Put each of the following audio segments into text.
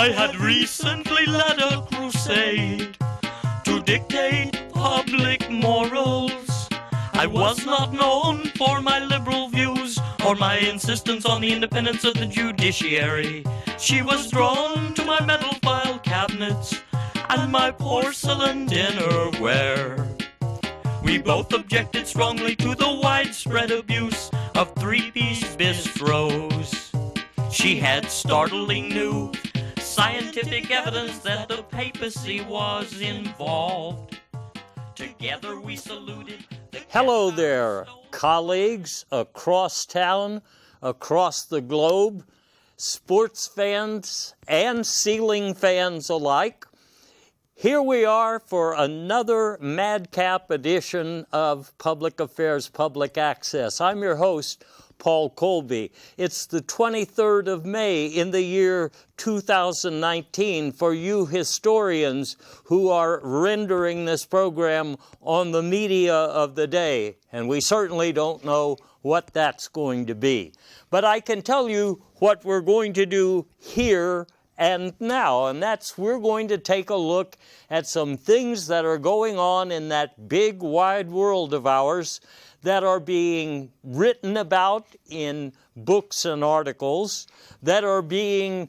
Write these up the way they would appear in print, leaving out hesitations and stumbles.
I had recently led a crusade to dictate public morals. I was not known for my liberal views or my insistence on the independence of the judiciary. She was drawn to my metal file cabinets and my porcelain dinnerware. We both objected strongly to the widespread abuse of three-piece bistros. She had startling new scientific evidence that the papacy was involved. Together we saluted the... Hello there, colleagues across town, across the globe, sports fans and ceiling fans alike. Here we are for another madcap edition of Public Affairs Public Access. I'm your host, Paul Colby. It's the 23rd of May in the year 2019 for you historians who are rendering this program on the media of the day. And we certainly don't know what that's going to be. But I can tell you what we're going to do here and now, and that's we're going to take a look at some things that are going on in that big wide world of ours that are being written about in books and articles, that are being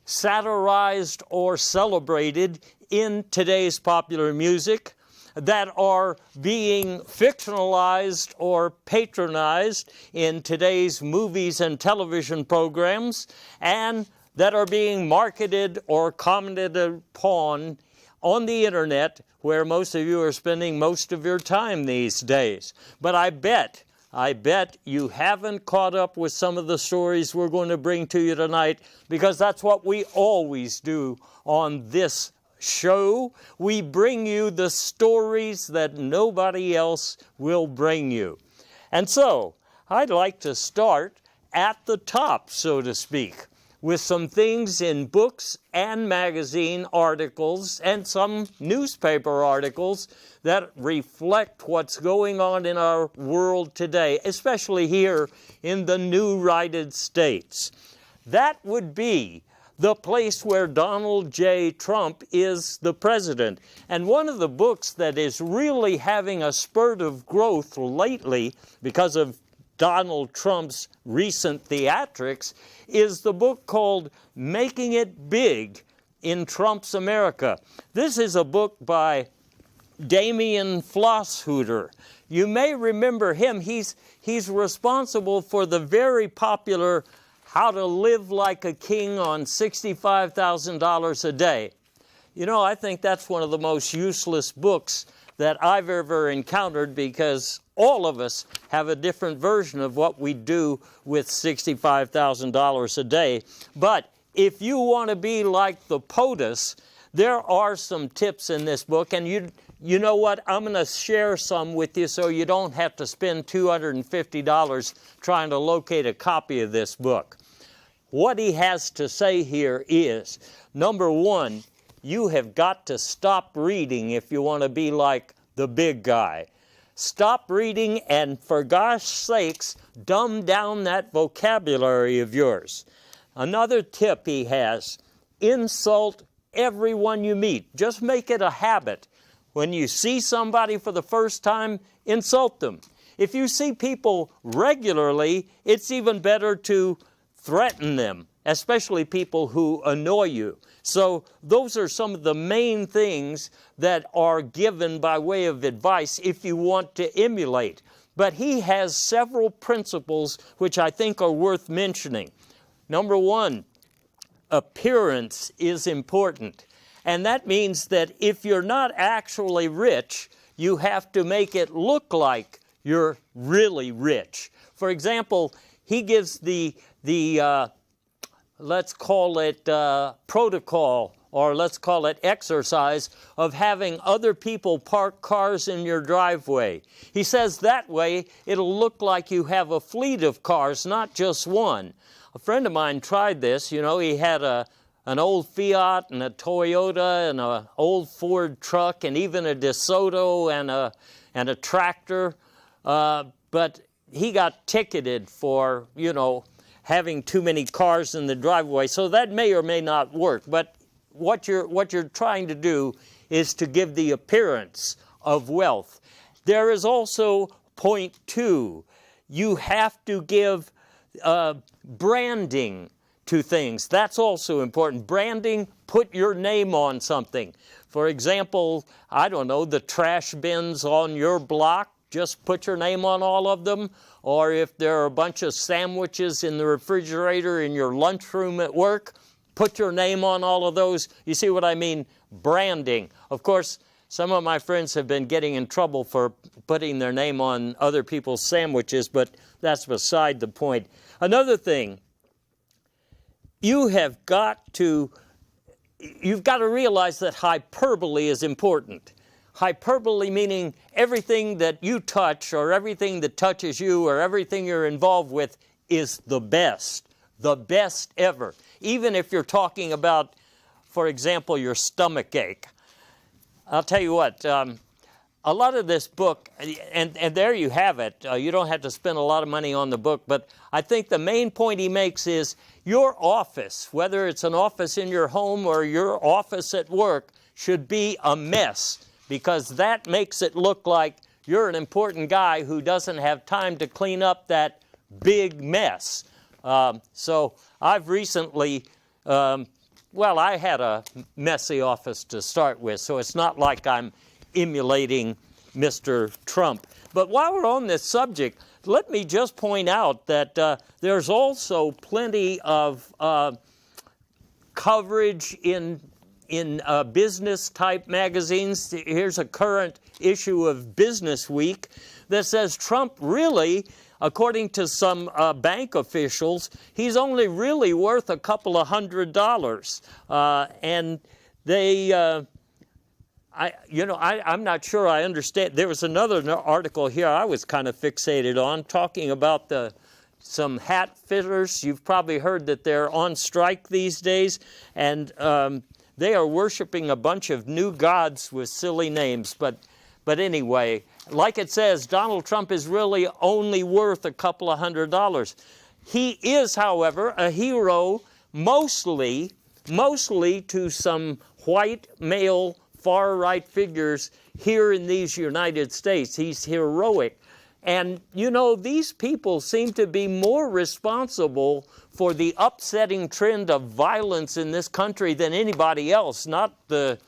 satirized or celebrated in today's popular music, that are being fictionalized or patronized in today's movies and television programs, and that are being marketed or commented upon on the internet, where most of you are spending most of your time these days. But I bet you haven't caught up with some of the stories we're going to bring to you tonight, because that's what we always do on this show. We bring you the stories that nobody else will bring you. And so, I'd like to start at the top, so to speak, with some things in books and magazine articles and some newspaper articles that reflect what's going on in our world today, especially here in the new United States. That would be the place where Donald J. Trump is the president. And one of the books that is really having a spurt of growth lately because of Donald Trump's recent theatrics is the book called Making It Big in Trump's America. This is a book by Damian Flosshuter. You may remember him. He's responsible for the very popular How to Live Like a King on $65,000 a Day. You know, I think that's one of the most useless books that I've ever encountered, because all of us have a different version of what we do with $65,000 a day. But if you want to be like the POTUS, there are some tips in this book, and you know what? I'm going to share some with you so you don't have to spend $250 trying to locate a copy of this book. What he has to say here is, number one, you have got to stop reading if you want to be like the big guy. Stop reading and, for gosh sakes, dumb down that vocabulary of yours. Another tip he has, insult everyone you meet. Just make it a habit. When you see somebody for the first time, insult them. If you see people regularly, it's even better to threaten them, especially people who annoy you. So those are some of the main things that are given by way of advice if you want to emulate. But he has several principles which I think are worth mentioning. Number one, appearance is important. And that means that if you're not actually rich, you have to make it look like you're really rich. For example, he gives the let's call it protocol, or let's call it exercise, of having other people park cars in your driveway. He says that way it'll look like you have a fleet of cars, not just one. A friend of mine tried this. You know, he had an old Fiat and a Toyota and an old Ford truck and even a DeSoto and a tractor, but he got ticketed for, having too many cars in the driveway. So that may or may not work. But what you're trying to do is to give the appearance of wealth. There is also point 2. You have to give branding to things. That's also important. Branding, put your name on something. For example, I don't know, the trash bins on your block, just put your name on all of them. Or if there are a bunch of sandwiches in the refrigerator in your lunchroom at work, put your name on all of those. You see what I mean? Branding. Of course, some of my friends have been getting in trouble for putting their name on other people's sandwiches, but that's beside the point. Another thing, you've got to realize that hyperbole is important. Hyperbole meaning everything that you touch or everything that touches you or everything you're involved with is the best ever. Even if you're talking about, for example, your stomach ache. I'll tell you what, a lot of this book, and there you have it. You don't have to spend a lot of money on the book, but I think the main point he makes is your office, whether it's an office in your home or your office at work, should be a mess, because that makes it look like you're an important guy who doesn't have time to clean up that big mess. So I've recently, I had a messy office to start with, so it's not like I'm emulating Mr. Trump. But while we're on this subject, let me just point out that there's also plenty of coverage in business-type magazines. Here's a current issue of Business Week that says Trump really, according to some bank officials, he's only really worth a couple of $100. And they, I'm not sure I understand. There was another article here I was kind of fixated on, talking about some hat fitters. You've probably heard that they're on strike these days, and they are worshiping a bunch of new gods with silly names. But anyway, like it says, Donald Trump is really only worth a couple of $100. He is, however, a hero mostly to some white male far-right figures here in these United States. He's heroic. And, these people seem to be more responsible for the upsetting trend of violence in this country than anybody else, not the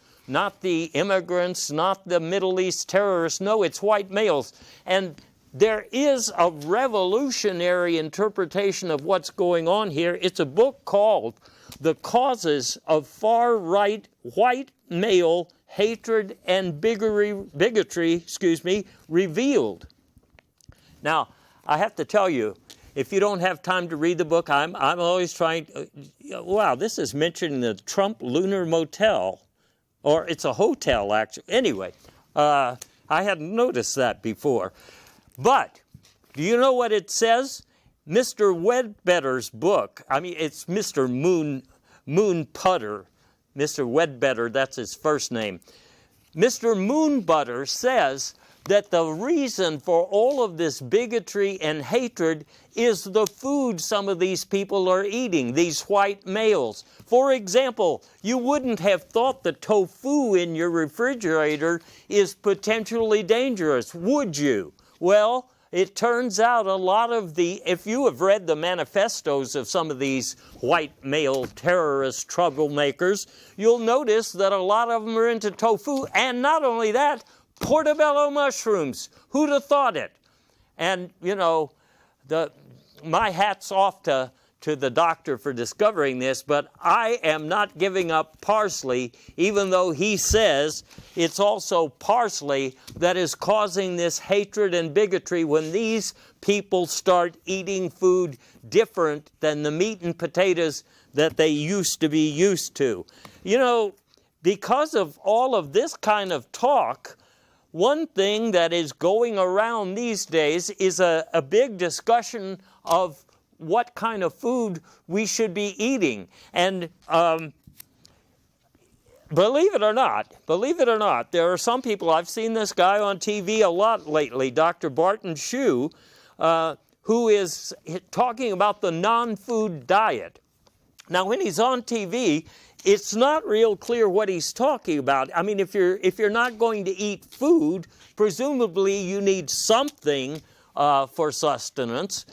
immigrants, not the Middle East terrorists. No, it's white males. And there is a revolutionary interpretation of what's going on here. It's a book called The Causes of Far-Right White Male Hatred and Bigotry, Revealed. Now, I have to tell you, if you don't have time to read the book, I'm always trying. Wow, this is mentioned in the Trump Lunar Motel, or it's a hotel actually. Anyway, I hadn't noticed that before. But do you know what it says? Mr. Wedbetter's book. It's Mr. Moon Putter. Mr. Wedbetter, that's his first name. Mr. Moonbutter says that the reason for all of this bigotry and hatred is the food some of these people are eating, these white males. For example, you wouldn't have thought the tofu in your refrigerator is potentially dangerous, would you? Well, it turns out a lot of if you have read the manifestos of some of these white male terrorist troublemakers, you'll notice that a lot of them are into tofu, and not only that, portobello mushrooms. Who'd have thought it? And, my hat's off to the doctor for discovering this, but I am not giving up parsley, even though he says it's also parsley that is causing this hatred and bigotry when these people start eating food different than the meat and potatoes that they used to be used to. Because of all of this kind of talk, one thing that is going around these days is a big discussion of what kind of food we should be eating. And believe it or not, there are some people, I've seen this guy on TV a lot lately, Dr. Barton Shue, who is talking about the non-food diet. Now, when he's on TV, it's not real clear what he's talking about. I mean, if you're not going to eat food, presumably you need something for sustenance,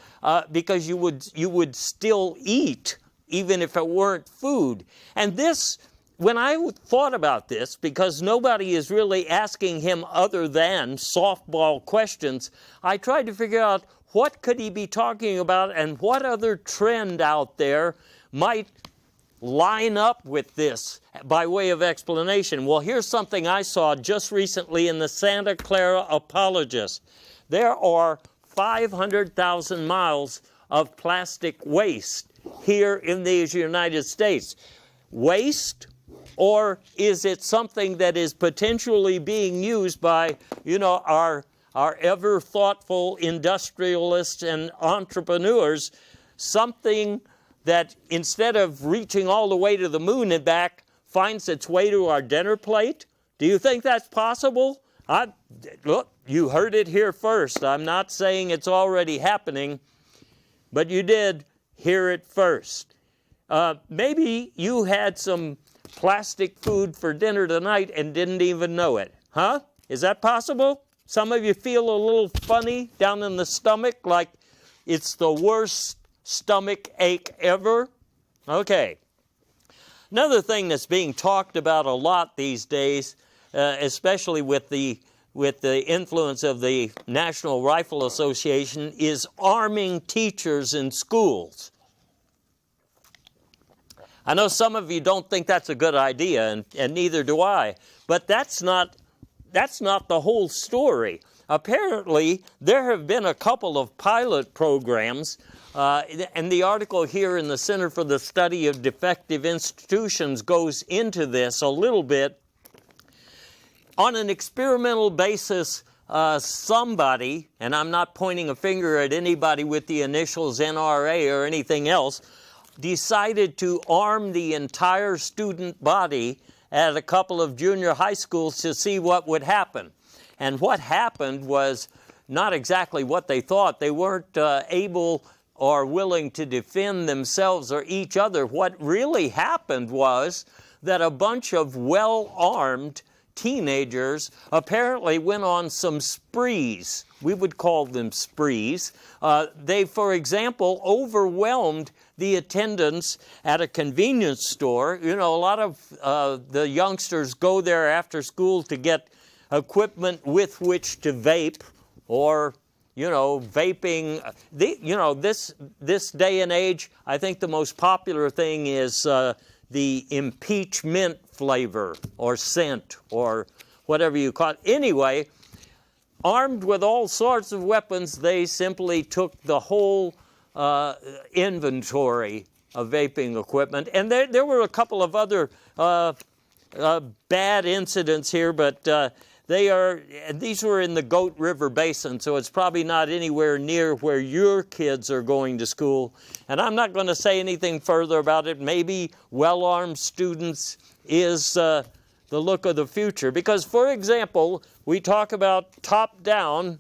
because you would still eat even if it weren't food. And this, when I thought about this, because nobody is really asking him other than softball questions, I tried to figure out what could he be talking about and what other trend out there might line up with this by way of explanation. Well, here's something I saw just recently in the Santa Clara Apologist. There are 500,000 miles of plastic waste here in these United States. Waste, or is it something that is potentially being used by, our ever thoughtful industrialists and entrepreneurs, something that instead of reaching all the way to the moon and back, finds its way to our dinner plate? Do you think that's possible? Look, you heard it here first. I'm not saying it's already happening, but you did hear it first. Maybe you had some plastic food for dinner tonight and didn't even know it. Huh? Is that possible? Some of you feel a little funny down in the stomach, like it's the worst stomach ache ever? Okay. Another thing that's being talked about a lot these days, especially with the influence of the National Rifle Association, is arming teachers in schools. I know some of you don't think that's a good idea, and neither do I, but that's not the whole story. Apparently, there have been a couple of pilot programs, and the article here in the Center for the Study of Defective Institutions goes into this a little bit. On an experimental basis, somebody, and I'm not pointing a finger at anybody with the initials NRA or anything else, decided to arm the entire student body at a couple of junior high schools to see what would happen. And what happened was not exactly what they thought. They weren't able or willing to defend themselves or each other. What really happened was that a bunch of well-armed teenagers apparently went on some sprees. We would call them sprees. They, for example, overwhelmed the attendants at a convenience store. A lot of the youngsters go there after school to get equipment with which to vape, or vaping. This day and age, I think the most popular thing is the impeachment flavor or scent or whatever you call it. Anyway, armed with all sorts of weapons, they simply took the whole inventory of vaping equipment. And there were a couple of other bad incidents here, but these were in the Goat River Basin, so it's probably not anywhere near where your kids are going to school. And I'm not going to say anything further about it. Maybe well-armed students is the look of the future. Because, for example, we talk about top-down,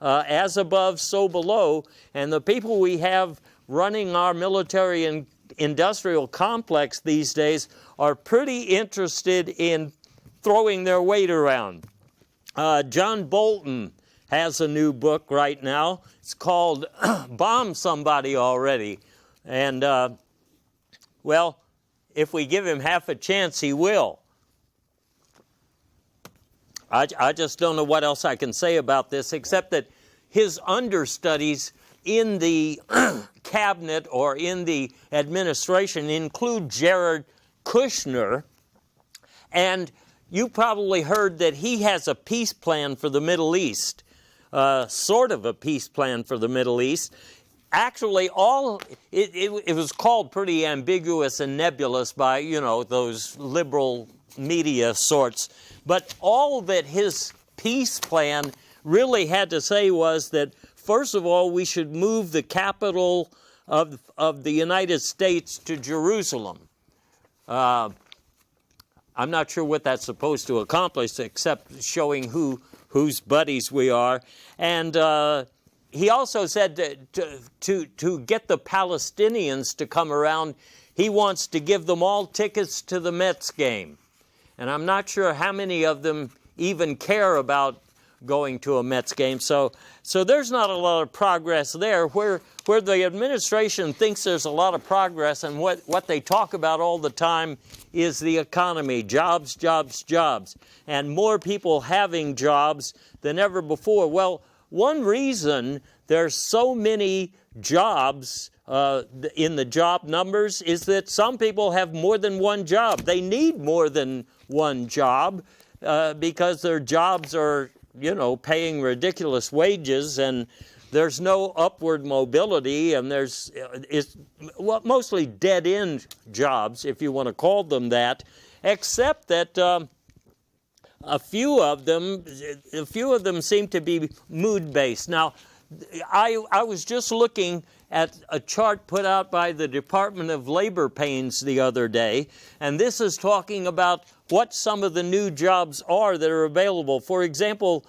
as above, so below. And the people we have running our military and industrial complex these days are pretty interested in throwing their weight around. John Bolton has a new book right now. It's called Bomb Somebody Already. And, well, if we give him half a chance, he will. I just don't know what else I can say about this, except that his understudies in the cabinet or in the administration include Jared Kushner, and you probably heard that he has a peace plan for the Middle East, sort of a peace plan for the Middle East. Actually, it was called pretty ambiguous and nebulous by, those liberal media sorts. But all that his peace plan really had to say was that, first of all, we should move the capital of the United States to Jerusalem. I'm not sure what that's supposed to accomplish, except showing whose buddies we are. And he also said to get the Palestinians to come around, he wants to give them all tickets to the Mets game. And I'm not sure how many of them even care about going to a Mets game. So there's not a lot of progress there. Where the administration thinks there's a lot of progress, and what they talk about all the time is the economy, jobs, jobs, jobs, and more people having jobs than ever before. Well, one reason there's so many jobs in the job numbers is that some people have more than one job. They need more than one job because their jobs are, paying ridiculous wages, and there's no upward mobility, and it's mostly dead-end jobs, if you want to call them that, except that a few of them seem to be mood-based. Now, I was just looking at a chart put out by the Department of Labor Pains the other day, and this is talking about what some of the new jobs are that are available. For example,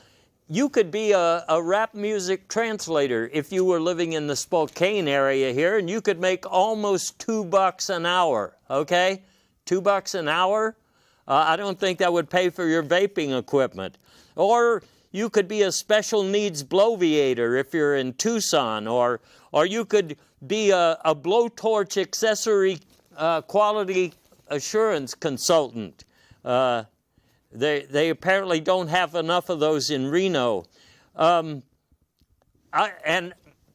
you could be a rap music translator if you were living in the Spokane area here, and you could make almost $2 an hour, okay? $2 an hour? I don't think that would pay for your vaping equipment. Or you could be a special needs bloviator if you're in Tucson, or you could be a blowtorch accessory quality assurance consultant. They apparently don't have enough of those in Reno. And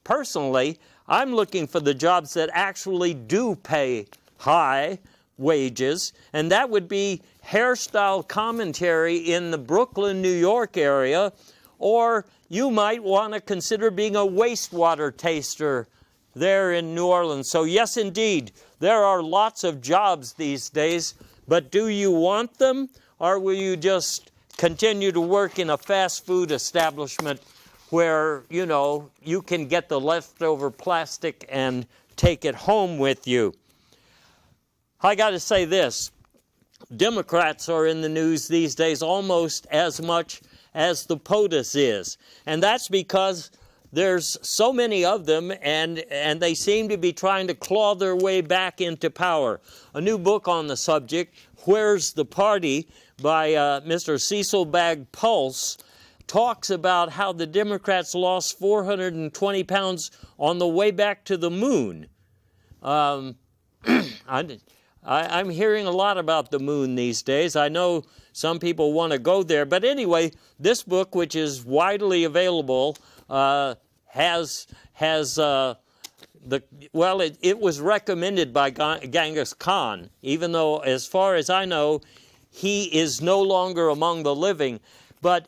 personally, I'm looking for the jobs that actually do pay high wages, and that would be hairstyle commentary in the Brooklyn, New York area, or you might want to consider being a wastewater taster there in New Orleans. So yes, indeed, there are lots of jobs these days, but do you want them, or will you just continue to work in a fast food establishment where, you can get the leftover plastic and take it home with you? I got to say this. Democrats are in the news these days almost as much as the POTUS is. And that's because there's so many of them, and they seem to be trying to claw their way back into power. A new book on the subject, Where's the Party, by Mr. Cecil Bagg Pulse, talks about how the Democrats lost 420 pounds on the way back to the moon. I'm hearing a lot about the moon these days. I know some people want to go there. But anyway, this book, which is widely available, it was recommended by Genghis Khan, even though, as far as I know, he is no longer among the living. But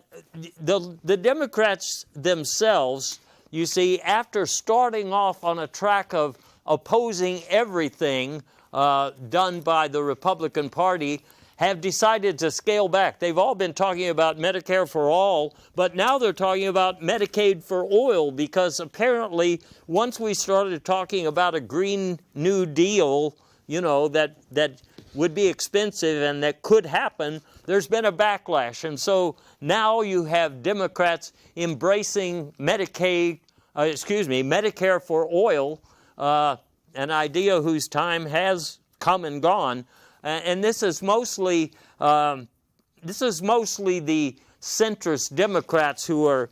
the Democrats themselves, you see, after starting off on a track of opposing everything done by the Republican Party, have decided to scale back. They've all been talking about Medicare for all, but now they're talking about Medicaid for oil, because apparently once we started talking about a Green New Deal, that would be expensive and that could happen, there's been a backlash. And so now you have Democrats embracing Medicare for oil, an idea whose time has come and gone, and this is mostly the centrist Democrats who are.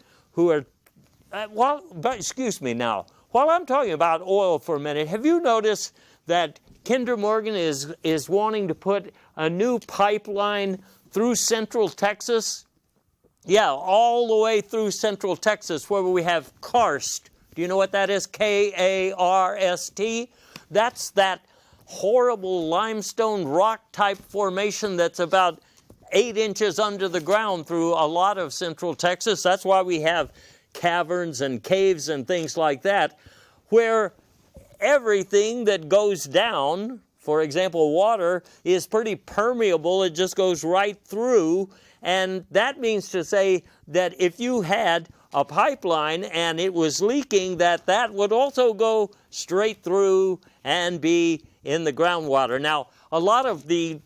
But excuse me now. While I'm talking about oil for a minute, have you noticed that Kinder Morgan is wanting to put a new pipeline through Central Texas? Yeah, all the way through Central Texas, where we have karst. Do you know what that is? K-A-R-S-T? That's that horrible limestone rock-type formation that's about 8 inches under the ground through a lot of Central Texas. That's why we have caverns and caves and things like that, where everything that goes down, for example, water, is pretty permeable. It just goes right through. And that means to say that if you had a pipeline and it was leaking, that would also go straight through and be in the groundwater. Now, a lot of the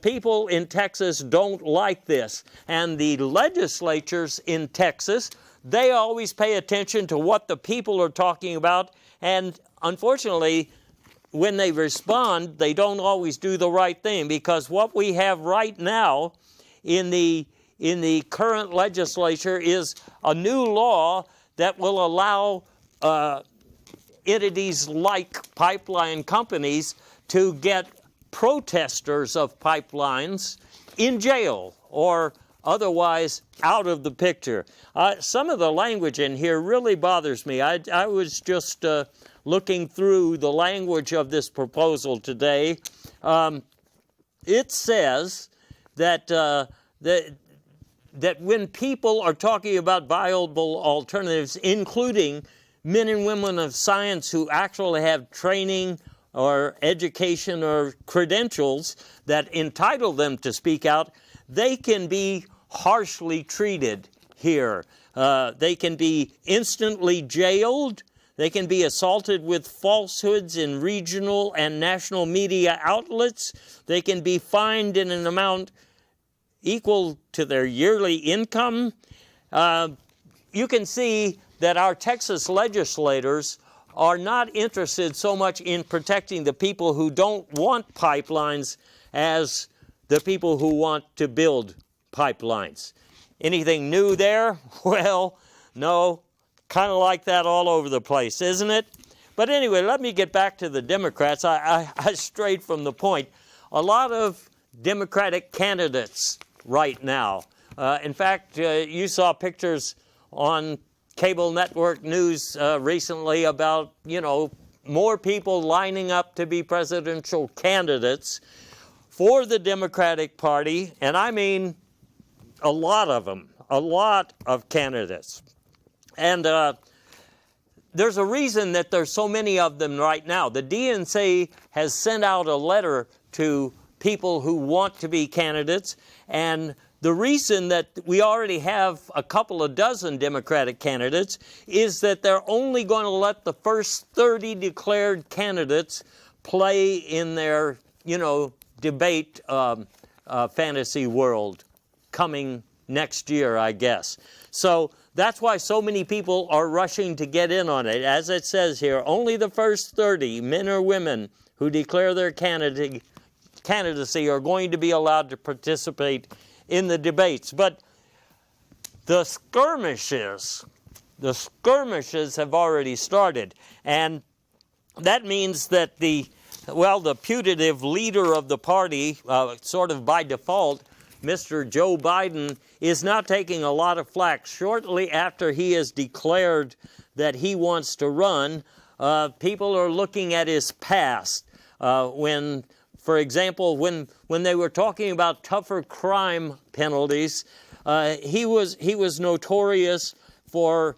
people in Texas don't like this, and the legislatures in Texas, they always pay attention to what the people are talking about, and unfortunately, when they respond, they don't always do the right thing, because what we have right now in the current legislature is a new law that will allow entities like pipeline companies to get protesters of pipelines in jail or otherwise out of the picture. Some of the language in here really bothers me. I was just looking through the language of this proposal today. It says that that when people are talking about viable alternatives, including men and women of science who actually have training or education or credentials that entitle them to speak out, they can be harshly treated here. They can be instantly jailed. They can be assaulted with falsehoods in regional and national media outlets. They can be fined in an amount equal to their yearly income. You can see that our Texas legislators are not interested so much in protecting the people who don't want pipelines as the people who want to build pipelines. Anything new there? Well, no. Kind of like that all over the place, isn't it? But anyway, let me get back to the Democrats. I strayed from the point. A lot of Democratic candidates right now. In fact, you saw pictures on cable network news recently about, more people lining up to be presidential candidates for the Democratic Party, and I mean a lot of them, a lot of candidates. And there's a reason that there's so many of them right now. The DNC has sent out a letter to people who want to be candidates, and the reason that we already have a couple of dozen Democratic candidates is that they're only going to let the first 30 declared candidates play in their, debate fantasy world coming next year, I guess. So that's why so many people are rushing to get in on it. As it says here, only the first 30 men or women who declare their candidacy are going to be allowed to participate in the debates. But the skirmishes have already started. And that means that the putative leader of the party, sort of by default, Mr. Joe Biden, is now taking a lot of flack. Shortly after he has declared that he wants to run, people are looking at his past. For example, when they were talking about tougher crime penalties, he was notorious for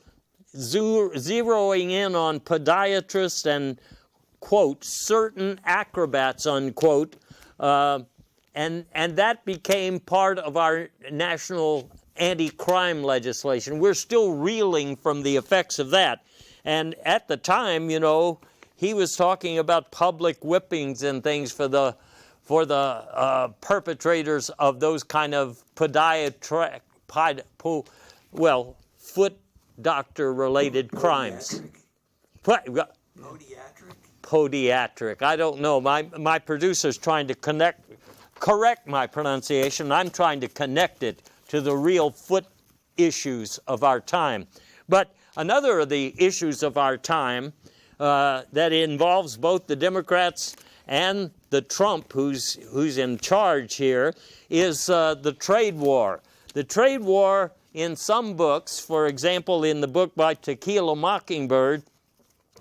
zeroing in on podiatrists and, quote, certain acrobats, unquote, and that became part of our national anti-crime legislation. We're still reeling from the effects of that. And at the time, he was talking about public whippings and things for the perpetrators of those kind of foot doctor-related crimes. Podiatric. I don't know. My producer's trying to correct my pronunciation. I'm trying to connect it to the real foot issues of our time. But another of the issues of our time that involves both the Democrats and the Trump who's in charge here is the trade war. The trade war in some books, for example, in the book by To Kill a Mockingbird,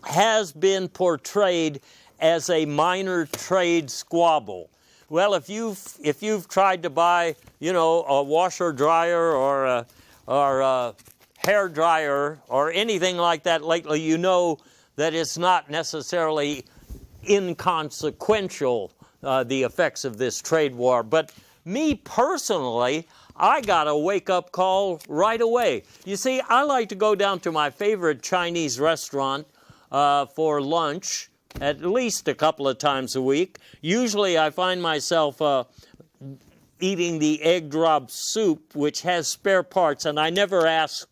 has been portrayed as a minor trade squabble. Well, if you've tried to buy, a washer dryer or a hair dryer or anything like that lately, you know that it's not necessarily inconsequential, the effects of this trade war. But me personally, I got a wake-up call right away. You see, I like to go down to my favorite Chinese restaurant for lunch at least a couple of times a week. Usually I find myself eating the egg drop soup, which has spare parts, and I never ask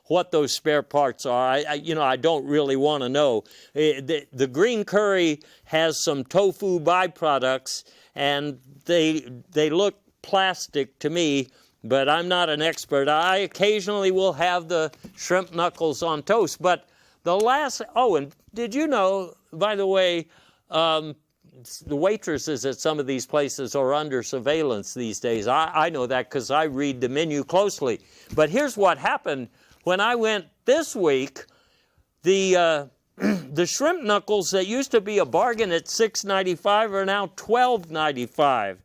what those spare parts are. I don't really want to know. The green curry has some tofu byproducts, and they look plastic to me, but I'm not an expert. I occasionally will have the shrimp knuckles on toast. But and did you know, by the way, the waitresses at some of these places are under surveillance these days. I know that because I read the menu closely. But here's what happened. When I went this week, the shrimp knuckles that used to be a bargain at $6.95 are now $12.95.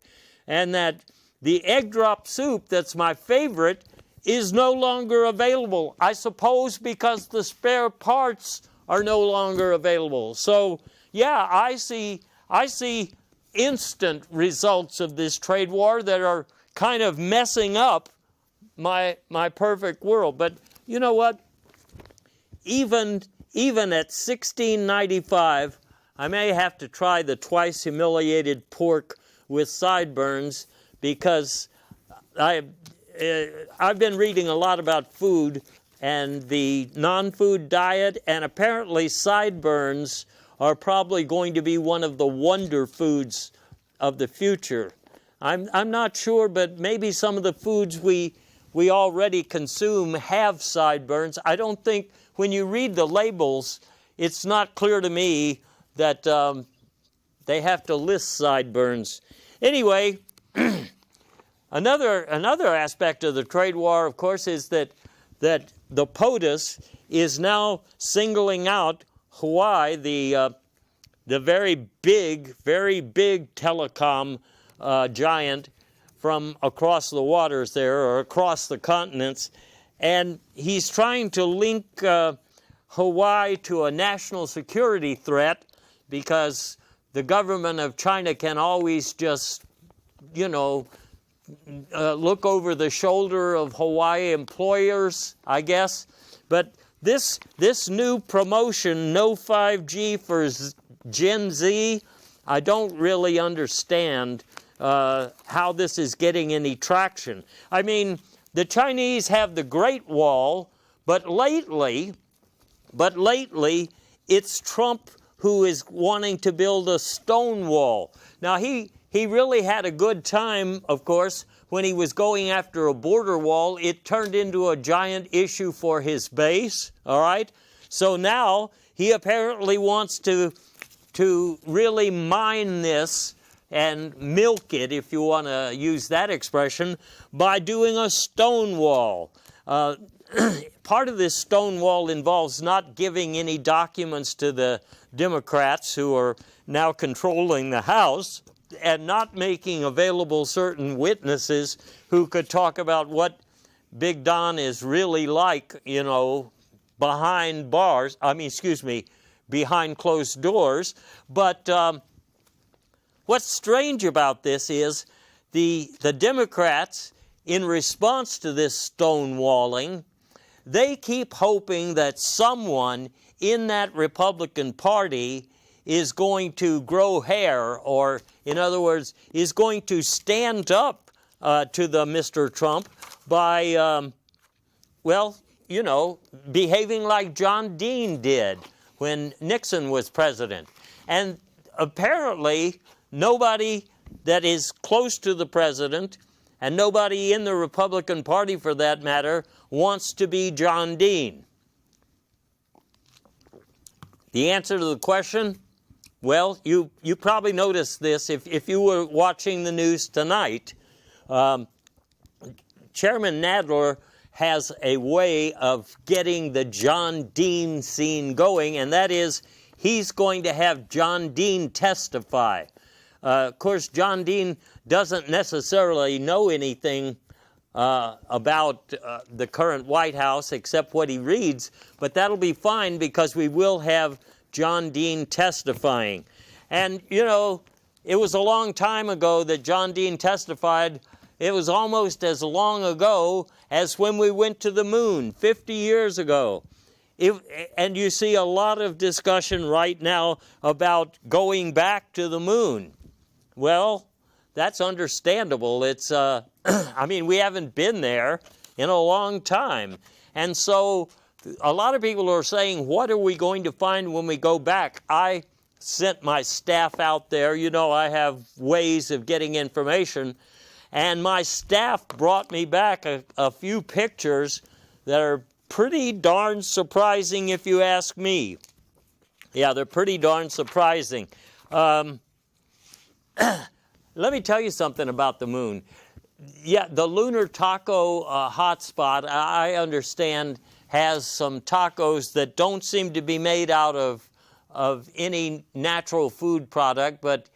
And that the egg drop soup that's my favorite is no longer available. I suppose because the spare parts are no longer available. So, yeah, I see instant results of this trade war that are kind of messing up my perfect world. But you know what? Even at $16.95, I may have to try the twice humiliated pork with sideburns, because I've been reading a lot about food and the non-food diet, and apparently sideburns are probably going to be one of the wonder foods of the future. I'm not sure, but maybe some of the foods we already consume have sideburns. I don't think, when you read the labels, it's not clear to me that they have to list sideburns. Anyway, another aspect of the trade war, of course, is that the POTUS is now singling out Hawaii, the very big telecom giant from across the waters there, or across the continents, and he's trying to link Hawaii to a national security threat, because the government of China can always just, look over the shoulder of Hawaii employers, I guess. But this new promotion, no 5G for Gen Z, I don't really understand how this is getting any traction. I mean, the Chinese have the Great Wall, but lately it's Trump who is wanting to build a stone wall. Now, he really had a good time, of course, when he was going after a border wall. It turned into a giant issue for his base, all right? So now he apparently wants to really mine this and milk it, if you want to use that expression, by doing a stone wall. Part of this stone wall involves not giving any documents to the Democrats, who are now controlling the House, and not making available certain witnesses who could talk about what Big Don is really like, behind behind closed doors. But what's strange about this is the Democrats, in response to this stonewalling, they keep hoping that someone in that Republican Party is going to grow hair, or, in other words, is going to stand up to the Mr. Trump by, behaving like John Dean did when Nixon was president. And apparently, nobody that is close to the president, and nobody in the Republican Party, for that matter, wants to be John Dean. The answer to the question? Well, you probably noticed this if you were watching the news tonight. Chairman Nadler has a way of getting the John Dean scene going, and that is he's going to have John Dean testify. Of course, John Dean doesn't necessarily know anything about the current White House except what he reads, but that'll be fine because we will have John Dean testifying. And, it was a long time ago that John Dean testified. It was almost as long ago as when we went to the moon, 50 years ago. And you see a lot of discussion right now about going back to the moon. Well, that's understandable. It's, we haven't been there in a long time. And so a lot of people are saying, what are we going to find when we go back? I sent my staff out there. You know, I have ways of getting information. And my staff brought me back a few pictures that are pretty darn surprising if you ask me. Yeah, they're pretty darn surprising. Let me tell you something about the moon. Yeah, the lunar taco hotspot, I understand, has some tacos that don't seem to be made out of any natural food product, but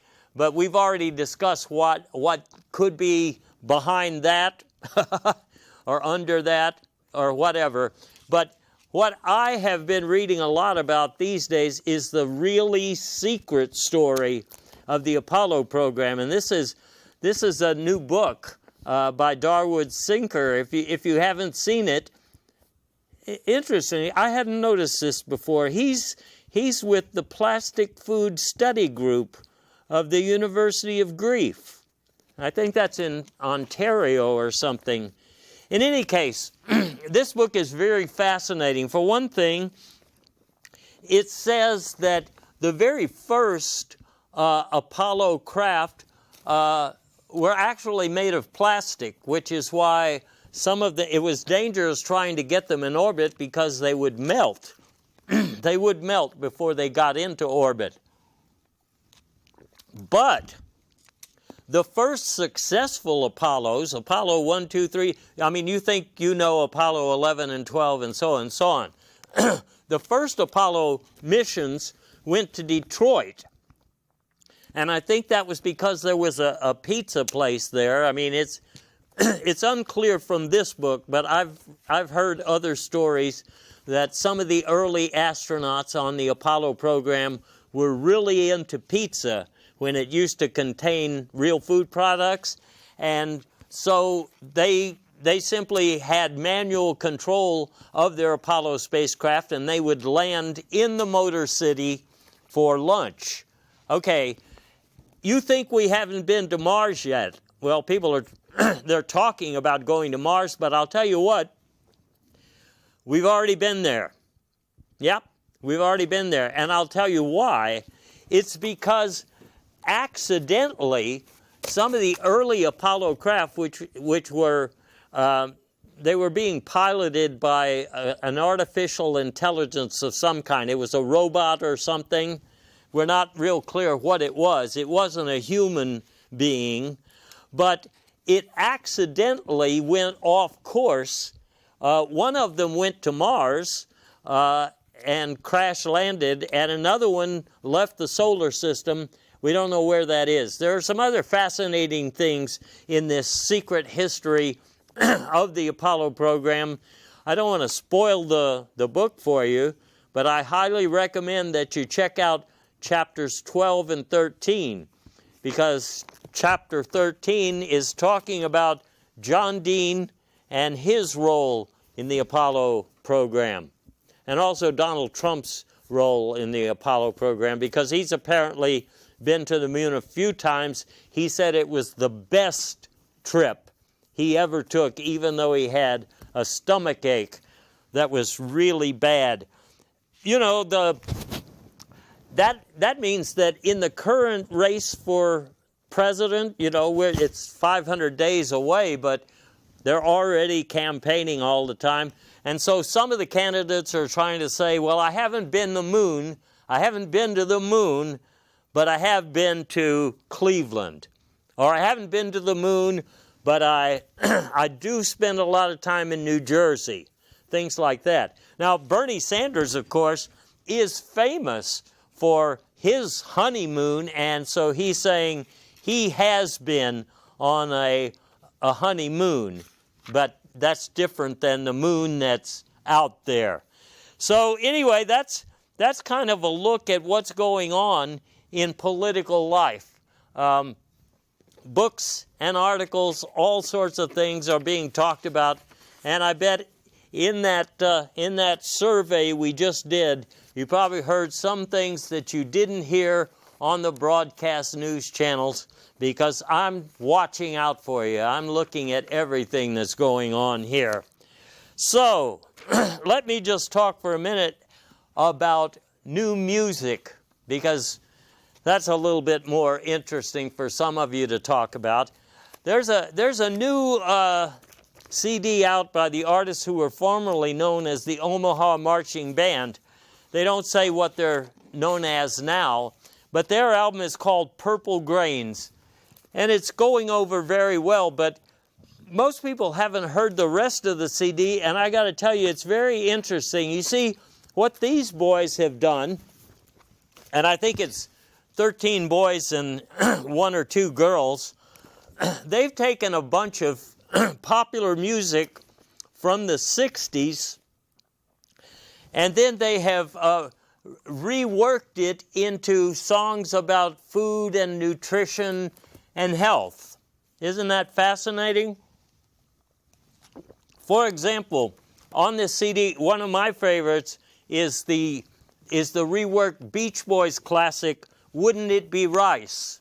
we've already discussed what could be behind that or under that or whatever. But what I have been reading a lot about these days is the really secret story of the Apollo program. And this is a new book by Darwood Sinker. If you haven't seen it, interestingly, I hadn't noticed this before. He's with the Plastic Food Study Group of the University of Grief. I think that's in Ontario or something. In any case, this book is very fascinating. For one thing, it says that the very first Apollo craft were actually made of plastic, which is why it was dangerous trying to get them in orbit because they would melt. They would melt before they got into orbit. But the first successful Apollos, Apollo 1, 2, 3, I mean, you think you know Apollo 11 and 12 and so on and so on. The first Apollo missions went to Detroit. And I think that was because there was a pizza place there. I mean, it's unclear from this book, but I've heard other stories that some of the early astronauts on the Apollo program were really into pizza when it used to contain real food products. And so they simply had manual control of their Apollo spacecraft, and they would land in the Motor City for lunch. Okay, you think we haven't been to Mars yet? Well, people they're talking about going to Mars, but I'll tell you what, we've already been there. Yep, we've already been there. And I'll tell you why. It's because accidentally, some of the early Apollo craft, which were, they were being piloted by an artificial intelligence of some kind. It was a robot or something. We're not real clear what it was. It wasn't a human being, but it accidentally went off course. One of them went to Mars and crash landed, and another one left the solar system. We don't know where that is. There are some other fascinating things in this secret history of the Apollo program. I don't want to spoil the book for you, but I highly recommend that you check out chapters 12 and 13, because chapter 13 is talking about John Dean and his role in the Apollo program, and also Donald Trump's role in the Apollo program, because he's apparently been to the moon a few times. He said it was the best trip he ever took, even though he had a stomach ache that was really bad. You know, that means that in the current race for president, you know, it's 500 days away, but they're already campaigning all the time. And so some of the candidates are trying to say, well, I haven't been to the moon, but I have been to Cleveland. Or I haven't been to the moon, but I do spend a lot of time in New Jersey. Things like that. Now, Bernie Sanders, of course, is famous for his honeymoon, and so he's saying he has been on a honeymoon, but that's different than the moon that's out there. So anyway, that's kind of a look at what's going on in political life. Books and articles, all sorts of things are being talked about, and I bet in that survey we just did, you probably heard some things that you didn't hear on the broadcast news channels, because I'm watching out for you. I'm looking at everything that's going on here. So, let me just talk for a minute about new music, because that's a little bit more interesting for some of you to talk about. There's a new CD out by the artists who were formerly known as the Omaha Marching Band. They don't say what they're known as now, but their album is called Purple Grains, and it's going over very well, but most people haven't heard the rest of the CD, and I got to tell you, it's very interesting. You see, what these boys have done, and I think it's 13 boys and 1 or 2 girls, they've taken a bunch of popular music from the 60s, and then they have reworked it into songs about food and nutrition and health. Isn't that fascinating? For example, on this CD, one of my favorites is the reworked Beach Boys classic, Wouldn't It Be Rice?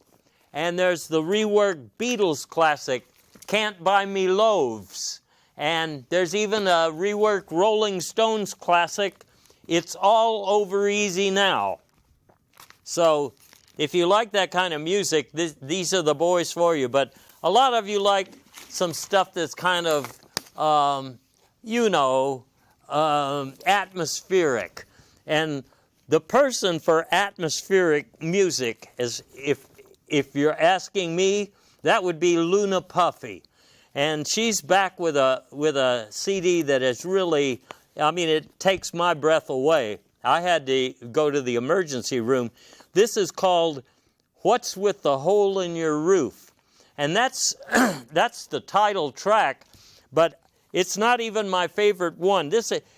And there's the reworked Beatles classic, Can't Buy Me Loaves. And there's even a reworked Rolling Stones classic, It's All Over Easy Now. So if you like that kind of music, these are the boys for you. But a lot of you like some stuff that's kind of, atmospheric. And the person for atmospheric music, is, if you're asking me, that would be Luna Puffy. And she's back with a CD that is really, it takes my breath away. I had to go to the emergency room. This is called What's With the Hole in Your Roof? And that's the title track, but it's not even my favorite one.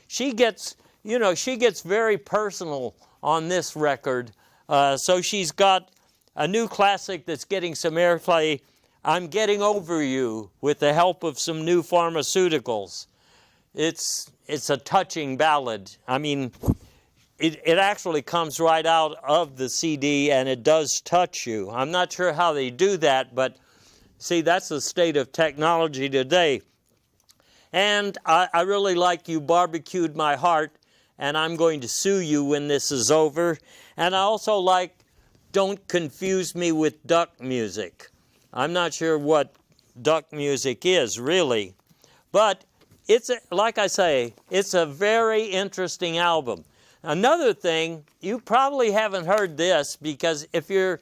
She gets very personal on this record. So she's got a new classic that's getting some airplay, I'm Getting Over You, with the help of some new pharmaceuticals. It's a touching ballad. It actually comes right out of the CD, and it does touch you. I'm not sure how they do that, but see, that's the state of technology today. And I really like You Barbecued My Heart, and I'm going to sue you when this is over. And I also like Don't Confuse Me with Duck Music. I'm not sure what duck music is, really. But like I say, it's a very interesting album. Another thing, you probably haven't heard this, because if you're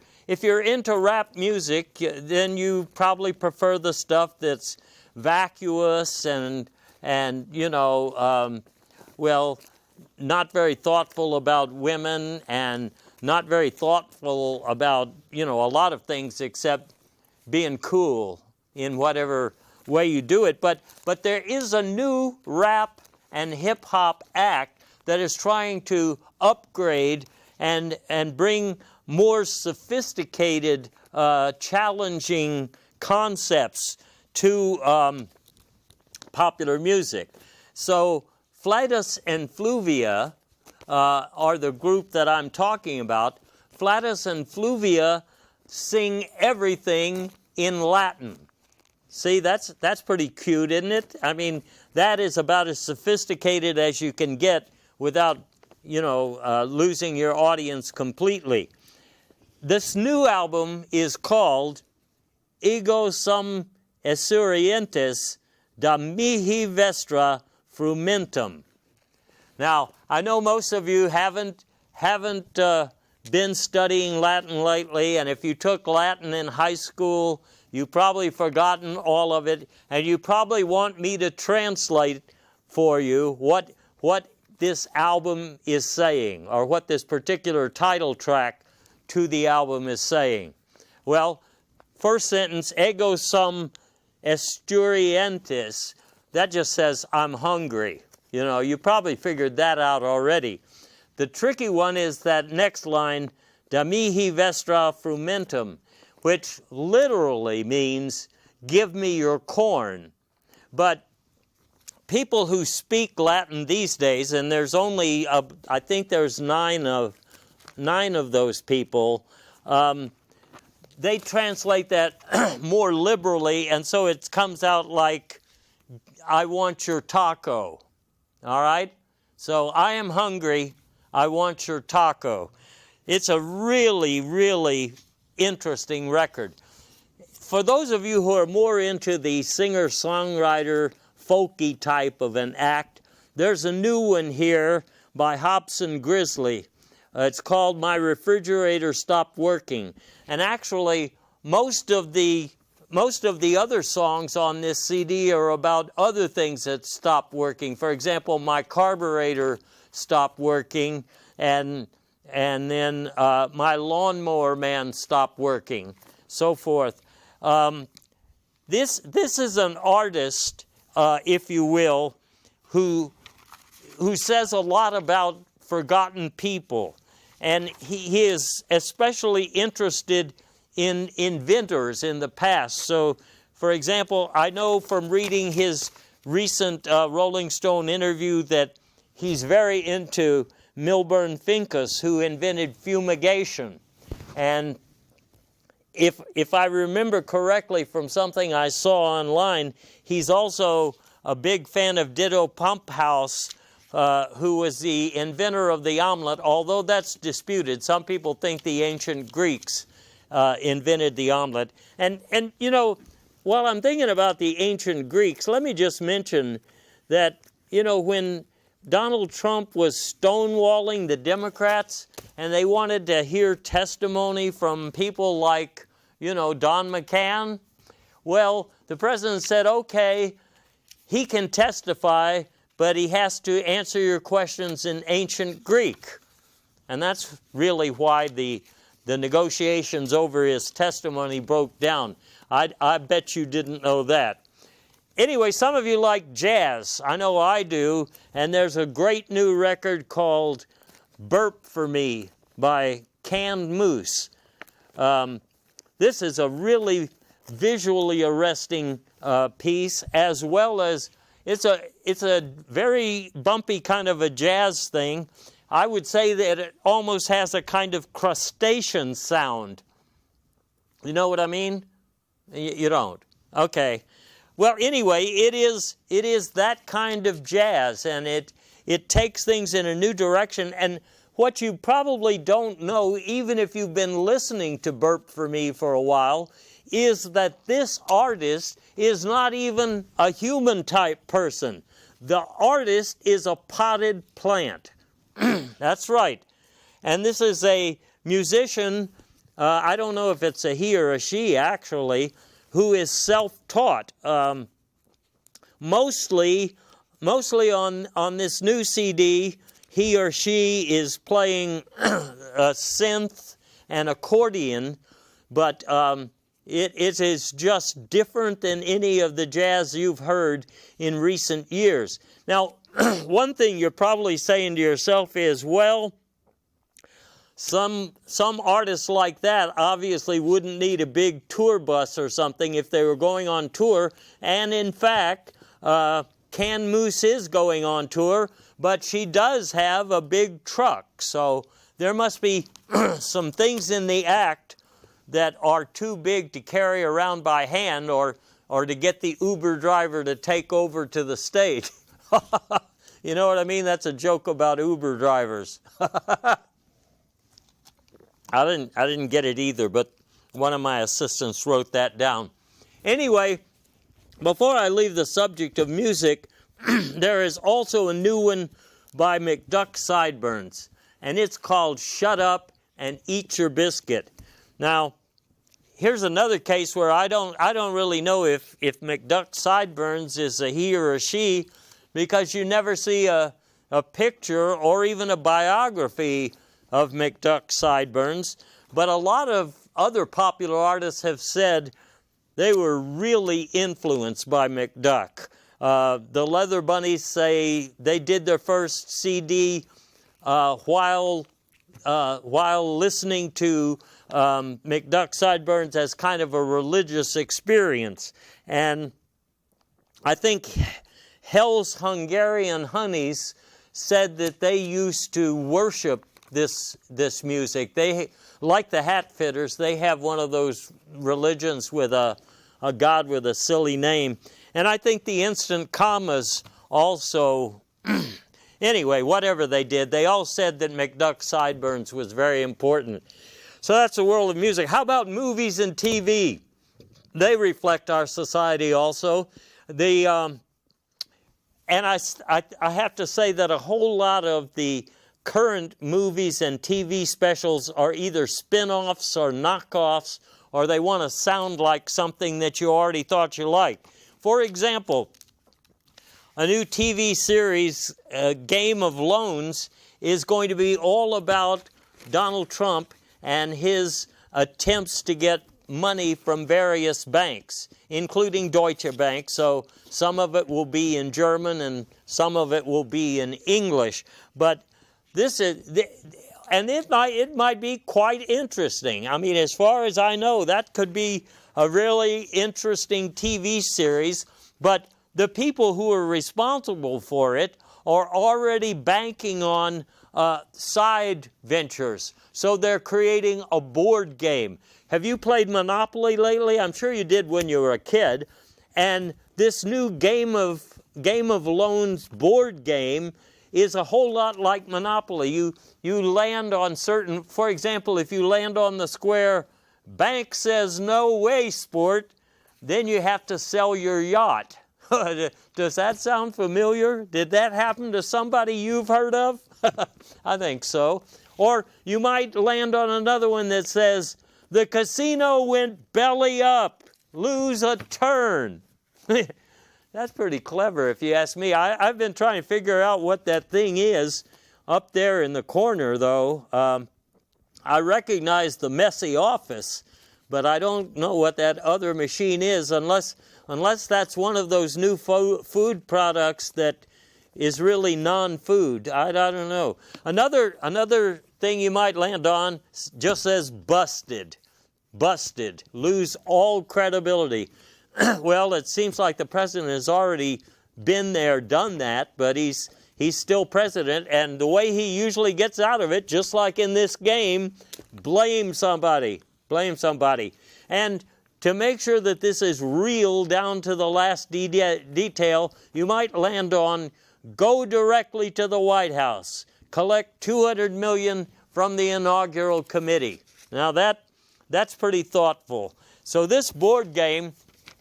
into rap music, then you probably prefer the stuff that's vacuous and not very thoughtful about women, and not very thoughtful about, a lot of things except being cool in whatever way you do it. But there is a new rap and hip-hop act that is trying to upgrade and bring more sophisticated, challenging concepts to popular music. So Flatus and Fluvia are the group that I'm talking about. Flatus and Fluvia sing everything in Latin. See, that's pretty cute, isn't it? That is about as sophisticated as you can get without, losing your audience completely. This new album is called Ego Sum Esurientes da Mihi Vestra Frumentum. Now, I know most of you haven't been studying Latin lately, and if you took Latin in high school, you've probably forgotten all of it, and you probably want me to translate for you what this album is saying, or what this particular title track to the album is saying. Well, first sentence, Ego sum esturientis, that just says, I'm hungry. You probably figured that out already. The tricky one is that next line, da mihi vestra frumentum, which literally means, give me your corn. But people who speak Latin these days, and there's only, I think there's nine of those people, they translate that more liberally, and so it comes out like, I want your taco. All right? So I am hungry. I want your taco. It's a really, really interesting record. For those of you who are more into the singer-songwriter, folky type of an act, there's a new one here by Hobson Grizzly. It's called My Refrigerator Stopped Working. And actually, most of the other songs on this CD are about other things that stopped working. For example, My Carburetor Stopped Working, and then My Lawnmower Man Stopped Working, so forth. This is an artist, if you will, who says a lot about forgotten people. And he is especially interested in inventors in the past. So, for example, I know from reading his recent Rolling Stone interview that he's very into Milburn Finkus, who invented fumigation. And if I remember correctly from something I saw online, he's also a big fan of Ditto Pumphouse, who was the inventor of the omelet, although that's disputed. Some people think the ancient Greeks invented the omelet. And you know, while I'm thinking about the ancient Greeks, let me just mention that, you know, when Donald Trump was stonewalling the Democrats and they wanted to hear testimony from people like, you know, Don McCann, well, the president said, okay, he can testify, but he has to answer your questions in ancient Greek. And that's really why the negotiations over his testimony broke down. I bet you didn't know that. Anyway, some of you like jazz. I know I do. And there's a great new record called Burp for Me by Canned Moose. This is a really visually arresting piece, as well as it's a very bumpy kind of a jazz thing. I would say that it almost has a kind of crustacean sound. You know what I mean? You don't. Okay. Well, anyway, it is that kind of jazz, and it takes things in a new direction. And what you probably don't know, even if you've been listening to Burp for Me for a while, is that this artist is not even a human-type person. The artist is a potted plant. That's right. And this is a musician, I don't know if it's a he or a she, actually, who is self-taught. Mostly on this new CD, he or she is playing a synth and accordion, but it is just different than any of the jazz you've heard in recent years. Now, one thing you're probably saying to yourself is, well, some artists like that obviously wouldn't need a big tour bus or something if they were going on tour. And in fact, Canned Moose is going on tour, but she does have a big truck. So there must be some things in the act that are too big to carry around by hand or to get the Uber driver to take over to the stage. You know what I mean? That's a joke about Uber drivers. I didn't get it either, but one of my assistants wrote that down. Anyway, before I leave the subject of music, there is also a new one by McDuck Sideburns, and it's called Shut Up and Eat Your Biscuit. Now, here's another case where I don't really know if McDuck Sideburns is a he or a she, because you never see a picture or even a biography of McDuck Sideburns. But a lot of other popular artists have said they were really influenced by McDuck. The Leather Bunnies say they did their first CD while listening to McDuck Sideburns as kind of a religious experience. And I think Hell's Hungarian Honeys said that they used to worship this music. They, like the Hatfitters, they have one of those religions with a god with a silly name. And I think the instant commas also, anyway, whatever they did, they all said that McDuck Sideburns was very important. So that's the world of music. How about movies and TV? They reflect our society also. And I have to say that a whole lot of the current movies and TV specials are either spin-offs or knockoffs, or they want to sound like something that you already thought you liked. For example, a new TV series, Game of Loans, is going to be all about Donald Trump and his attempts to get money from various banks, including Deutsche Bank. So some of it will be in German and some of it will be in English. But this is, and it might be quite interesting. I mean, as far as I know, that could be a really interesting TV series. But the people who are responsible for it are already banking on side ventures. So they're creating a board game. Have you played Monopoly lately? I'm sure you did when you were a kid. And this new Game of Loans board game is a whole lot like Monopoly. You land on certain, for example, if you land on the square, bank says no way, sport, then you have to sell your yacht. Does that sound familiar? Did that happen to somebody you've heard of? I think so. Or you might land on another one that says, the casino went belly up, lose a turn. That's pretty clever if you ask me. I've been trying to figure out what that thing is up there in the corner, though. I recognize the messy office, but I don't know what that other machine is unless that's one of those new food products that is really non-food. I don't know. Another thing you might land on just says busted. Busted. Lose all credibility. Well, it seems like the president has already been there, done that, but he's still president, and the way he usually gets out of it, just like in this game, blame somebody. Blame somebody. And to make sure that this is real down to the last detail, you might land on go directly to the White House, collect $200 million from the inaugural committee. Now that's pretty thoughtful. So this board game,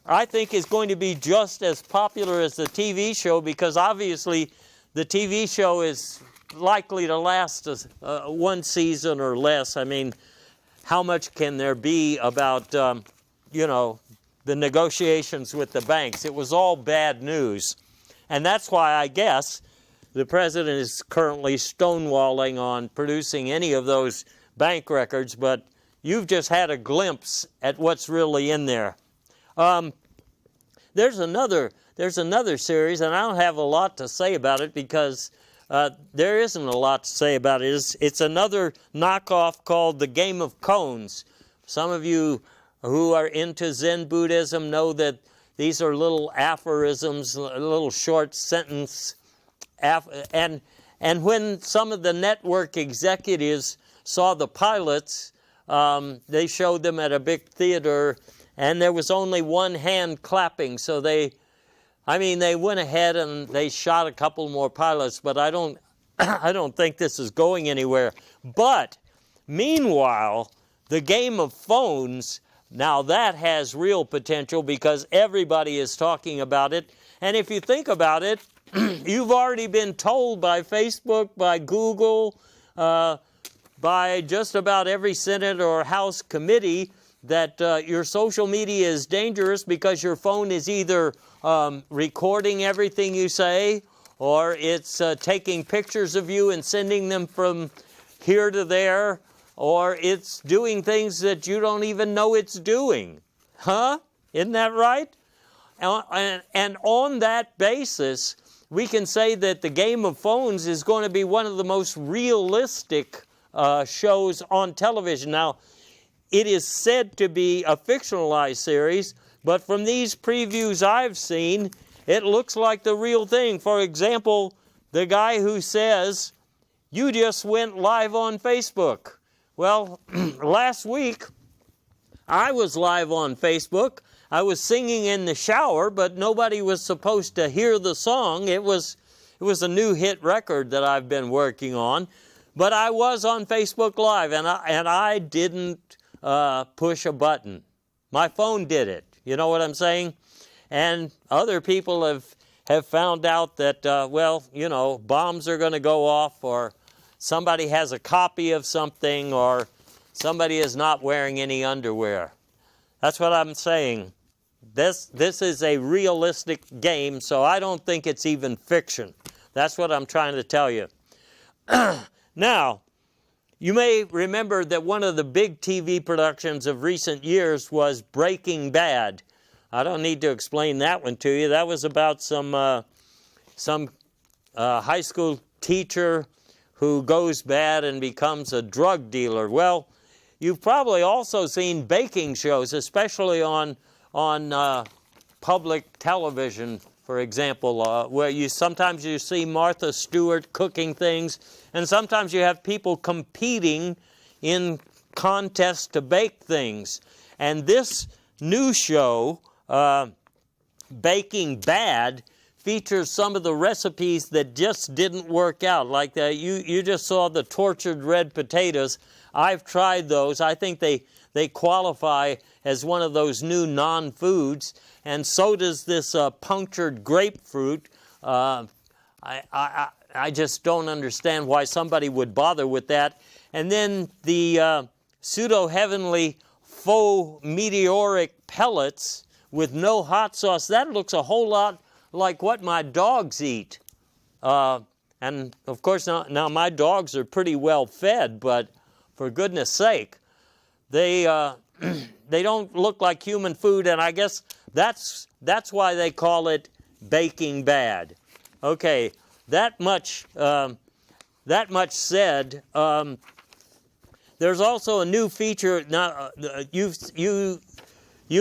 I think, is going to be just as popular as the TV show, because obviously the TV show is likely to last one season or less. I mean, how much can there be about, the negotiations with the banks? It was all bad news. And that's why I guess the president is currently stonewalling on producing any of those bank records, but you've just had a glimpse at what's really in there. There's another series, and I don't have a lot to say about it because there isn't a lot to say about it. It's another knockoff called The Game of Cones. Some of you who are into Zen Buddhism know that these are little aphorisms, little short sentence. And when some of the network executives saw the pilots, they showed them at a big theater, and there was only one hand clapping. So they went ahead and they shot a couple more pilots, but I don't think this is going anywhere. But meanwhile, the Game of Phones, now that has real potential because everybody is talking about it. And if you think about it, you've already been told by Facebook, by Google, by just about every Senate or House committee that your social media is dangerous because your phone is either recording everything you say, or it's taking pictures of you and sending them from here to there, or it's doing things that you don't even know it's doing. Huh? Isn't that right? And on that basis, we can say that the Game of Phones is going to be one of the most realistic shows on television. Now, it is said to be a fictionalized series, but from these previews I've seen, it looks like the real thing. For example, the guy who says, "You just went live on Facebook." Well, last week, I was live on Facebook. I was singing in the shower, but nobody was supposed to hear the song. It was a new hit record that I've been working on. But I was on Facebook Live, and I didn't push a button. My phone did it. You know what I'm saying? And other people have found out that, well, you know, bombs are going to go off, or somebody has a copy of something, or somebody is not wearing any underwear. That's what I'm saying. This is a realistic game, so I don't think it's even fiction. That's what I'm trying to tell you. Now, you may remember that one of the big TV productions of recent years was Breaking Bad. I don't need to explain that one to you. That was about some high school teacher who goes bad and becomes a drug dealer. Well, you've probably also seen baking shows, especially on public television, for example, where sometimes you see Martha Stewart cooking things, and sometimes you have people competing in contests to bake things. And this new show, Baking Bad, features some of the recipes that just didn't work out. Like you just saw the tortured red potatoes. I've tried those. I think they qualify as one of those new non-foods, and so does this punctured grapefruit. I just don't understand why somebody would bother with that. And then the pseudo-heavenly faux meteoric pellets with no hot sauce. That looks a whole lot like what my dogs eat. And of course now my dogs are pretty well fed, but for goodness sake, they don't look like human food, and I guess that's why they call it Baking Bad. Okay, that much said. There's also a new feature. Now, you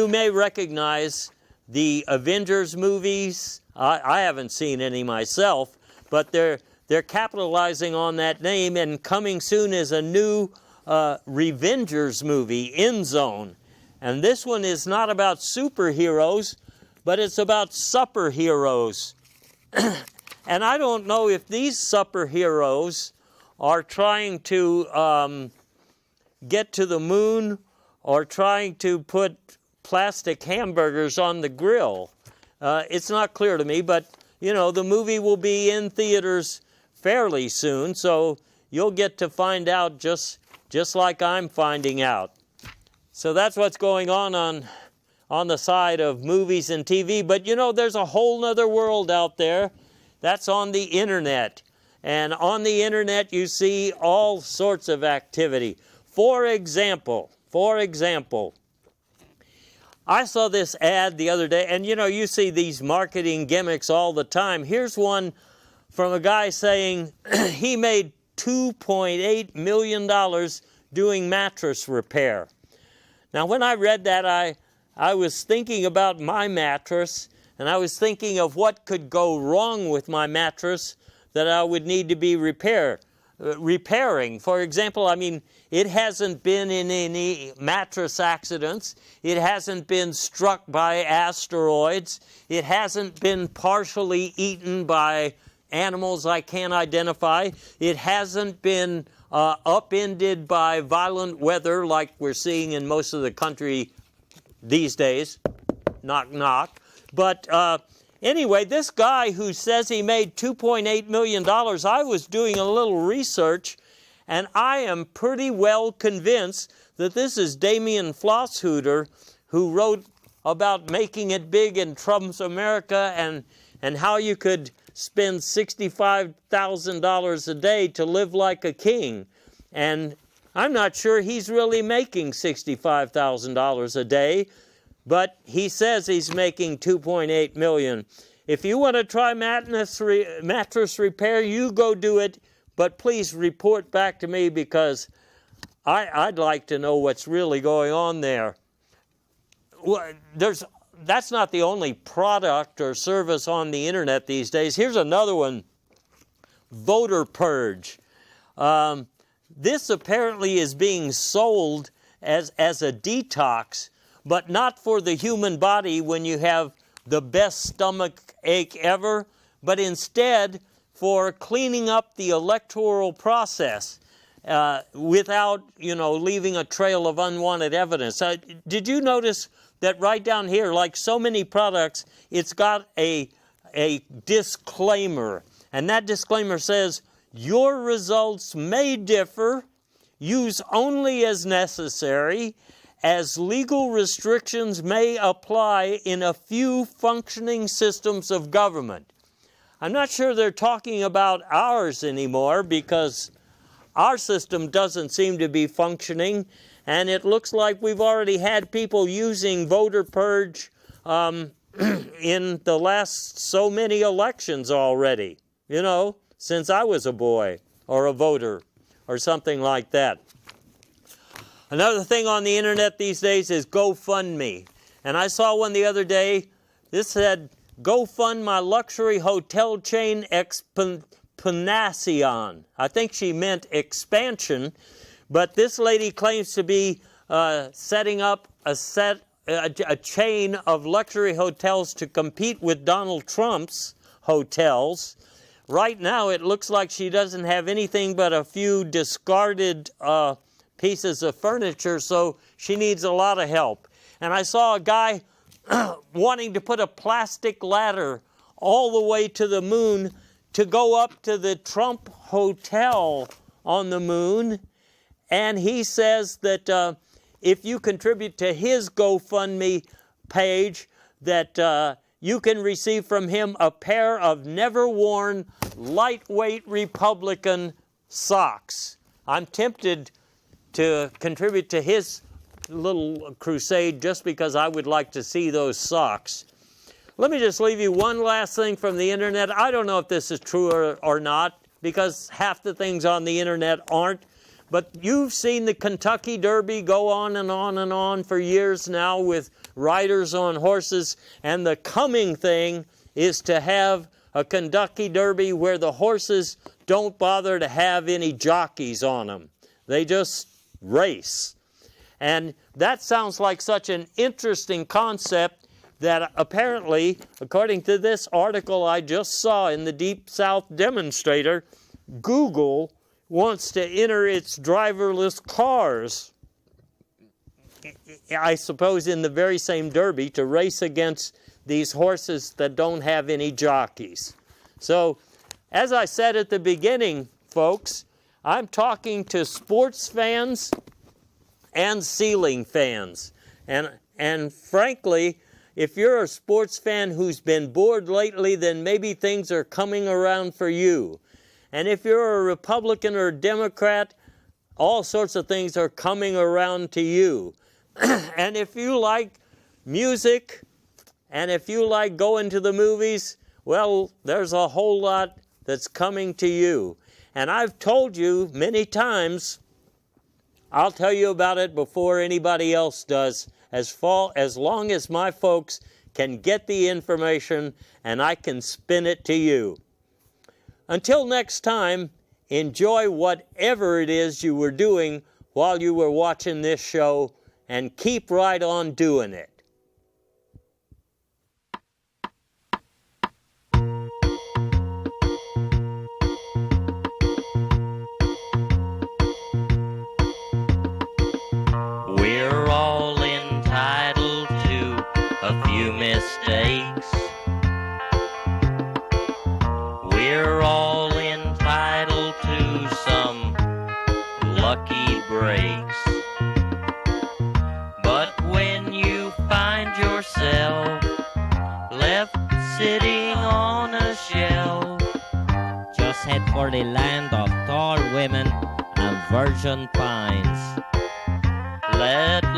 may recognize the Avengers movies. I haven't seen any myself, but they're capitalizing on that name, and coming soon is a new Revengers movie, End Zone. And this one is not about superheroes, but it's about superheroes. And I don't know if these superheroes are trying to get to the moon or trying to put plastic hamburgers on the grill. It's not clear to me, but, you know, the movie will be in theaters fairly soon, so you'll get to find out just like I'm finding out. So that's what's going on the side of movies and TV. But, you know, there's a whole other world out there. That's on the Internet. And on the Internet, you see all sorts of activity. For example, I saw this ad the other day, and, you know, you see these marketing gimmicks all the time. Here's one from a guy saying he made $2.8 million doing mattress repair. Now, when I read that, I was thinking about my mattress, and I was thinking of what could go wrong with my mattress that I would need to be repairing. For example, I mean, it hasn't been in any mattress accidents. It hasn't been struck by asteroids. It hasn't been partially eaten by animals I can't identify. It hasn't been upended by violent weather like we're seeing in most of the country these days. Knock, knock. But anyway, this guy who says he made $2.8 million, I was doing a little research, and I am pretty well convinced that this is Damien Flosshuter, who wrote about making it big in Trump's America and how you could spend $65,000 a day to live like a king. And I'm not sure he's really making $65,000 a day, but he says he's making $2.8 million. If you want to try mattress repair, you go do it, but please report back to me, because I'd like to know what's really going on there. Well, that's not the only product or service on the Internet these days. Here's another one, Voter Purge. This apparently is being sold as a detox, but not for the human body when you have the best stomach ache ever, but instead for cleaning up the electoral process without, leaving a trail of unwanted evidence. Did you notice that right down here, like so many products, it's got a disclaimer, and that disclaimer says, your results may differ, use only as necessary, as legal restrictions may apply in a few functioning systems of government. I'm not sure they're talking about ours anymore because our system doesn't seem to be functioning, and it looks like we've already had people using voter purge in the last so many elections already, since I was a boy or a voter or something like that. Another thing on the internet these days is GoFundMe. And I saw one the other day. This said, "Go fund my luxury hotel chain expansion." I think she meant expansion, but this lady claims to be setting up a chain of luxury hotels to compete with Donald Trump's hotels. Right now, it looks like she doesn't have anything but a few discarded pieces of furniture, so she needs a lot of help. And I saw a guy wanting to put a plastic ladder all the way to the moon to go up to the Trump Hotel on the moon. And he says that if you contribute to his GoFundMe page, that you can receive from him a pair of never-worn, lightweight Republican socks. I'm tempted to contribute to his little crusade just because I would like to see those socks. Let me just leave you one last thing from the internet. I don't know if this is true or not, because half the things on the internet aren't. But you've seen the Kentucky Derby go on and on and on for years now with riders on horses. And the coming thing is to have a Kentucky Derby where the horses don't bother to have any jockeys on them. They just race. And that sounds like such an interesting concept that apparently, according to this article I just saw in the Deep South Demonstrator, Google wants to enter its driverless cars, I suppose in the very same derby, to race against these horses that don't have any jockeys. So, as I said at the beginning, folks, I'm talking to sports fans and ceiling fans. And frankly, if you're a sports fan who's been bored lately, then maybe things are coming around for you. And if you're a Republican or a Democrat, all sorts of things are coming around to you. And if you like music, and if you like going to the movies, well, there's a whole lot that's coming to you. And I've told you many times, I'll tell you about it before anybody else does, as long as my folks can get the information and I can spin it to you. Until next time, enjoy whatever it is you were doing while you were watching this show, and keep right on doing it. We're all entitled to a few mistakes. We're all entitled to some lucky breaks. But when you find yourself left sitting on a shelf, just head for the land of tall women and virgin pines. let